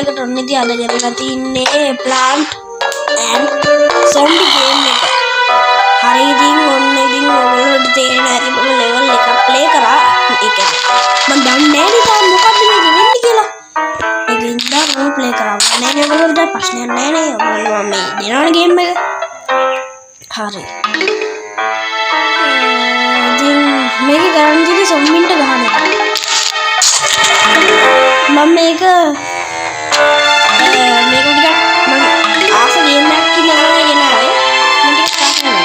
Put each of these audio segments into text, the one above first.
එකට ඔන්න ඉතින් අදගෙන තින්නේ plant and zombie game එක. හරි ඉතින් ඔන්න ඉතින් ඔයගොල්ලෝට තේරෙන ඇති මම level එකක් play කරා. ඒක මම දන්නේ නැහැ ඉතින් මොකද්ද මේක වෙන්නේ කියලා. ඒක ඉඳන් මම play කරා. නෑ නේ ඔයගොල්ලන්ට ප්‍රශ්නයක් නෑ නේ. ඔයගොල්ලෝ මේ දෙනවනේ game එක. හරි. ඉතින් මේක කරන්න තියෙන්නේ zombieන්ට ගහන එක. මම මේක ටිකක් මම ආස ගේම් එකක් කියලා ගෙන ආවේ මම ටිකක් ස්ටාර්ට් කරනවා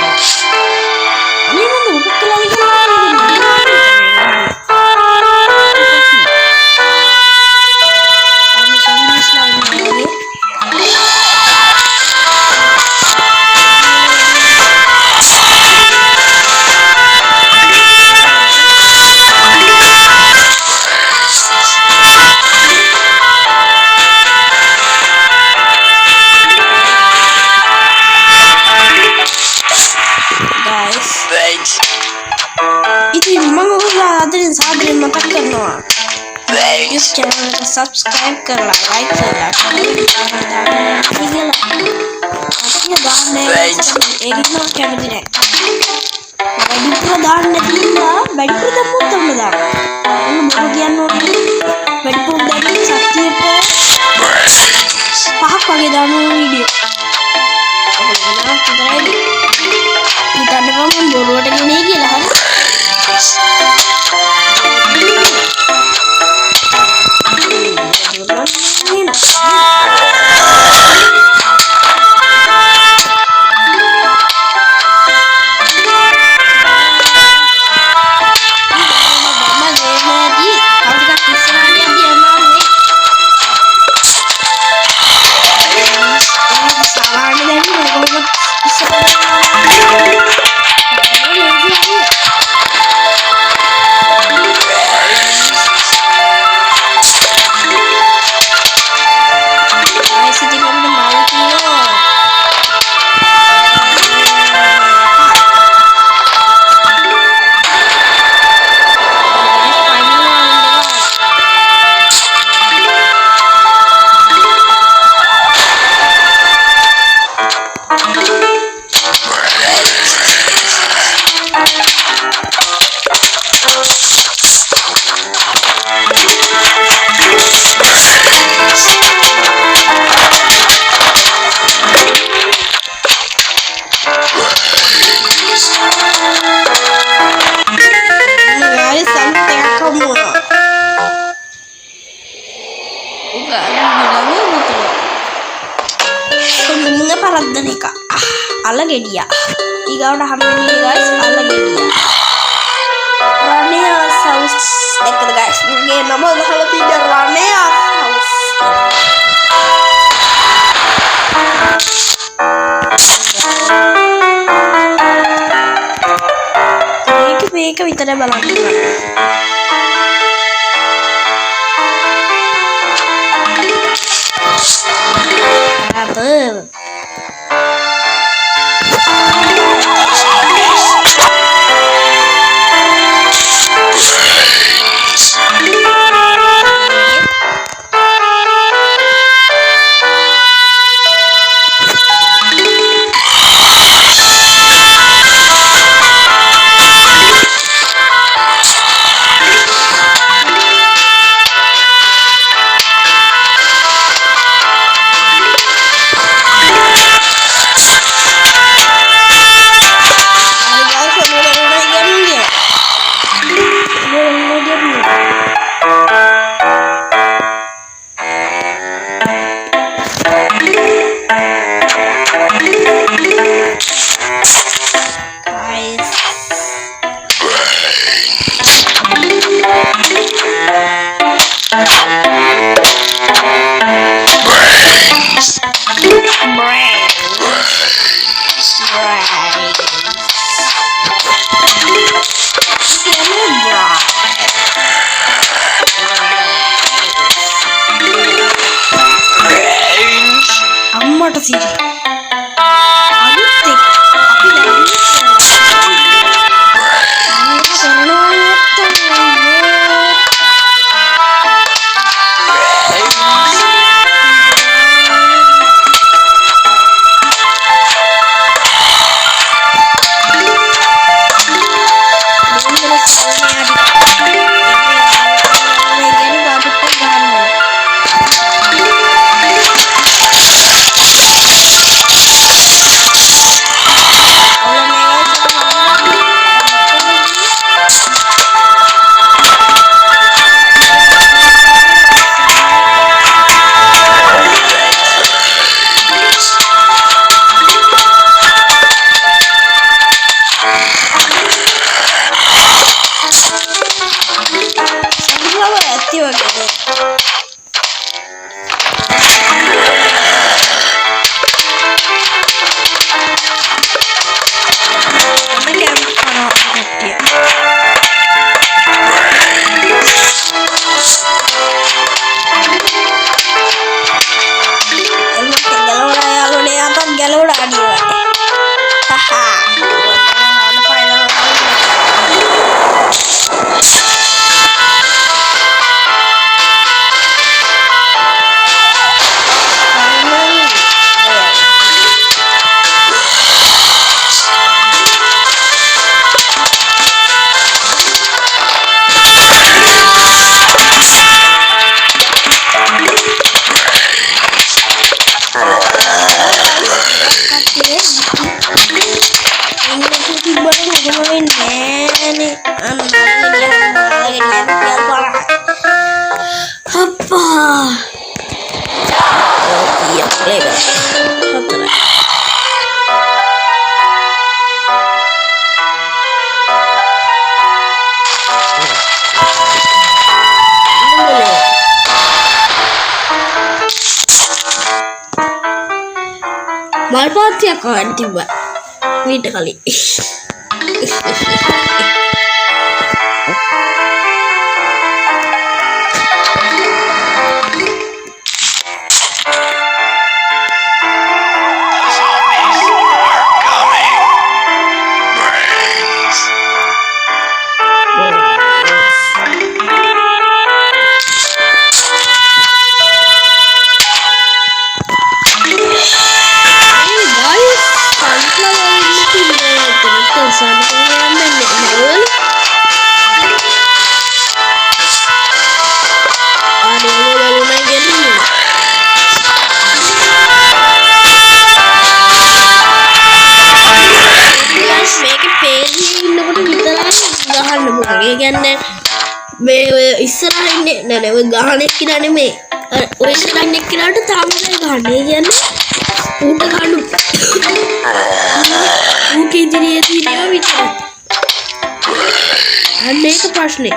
අනේ මම මොකක් කළාද කියලා इस चैनल को सब्सक्राइब करना लाइक करना Alagedia. Ikaw na kami ni guys, Alagedia. Ranea's house. Eka guys, ngayon naman nakalapit na Ranea's house. Ika kita na balaki na. Apa? ඇති වගේ. මල්පාතියක් කවන්න තිබ්බා මීට කලින්. කියන්නේ මේ ඔය ඉස්සරහින් ඉන්නේ නෑ ඔය ගහන එක්කිනා නෙමෙයි ඔය ඉස්සරහින් එක්කිනාට තාම ගහන්නේ කියන්නේ ඌට ගහන්න ඌට ඉදිරියේ තියෙනවා විතරයි. අන්න ඒක ප්‍රශ්නේ.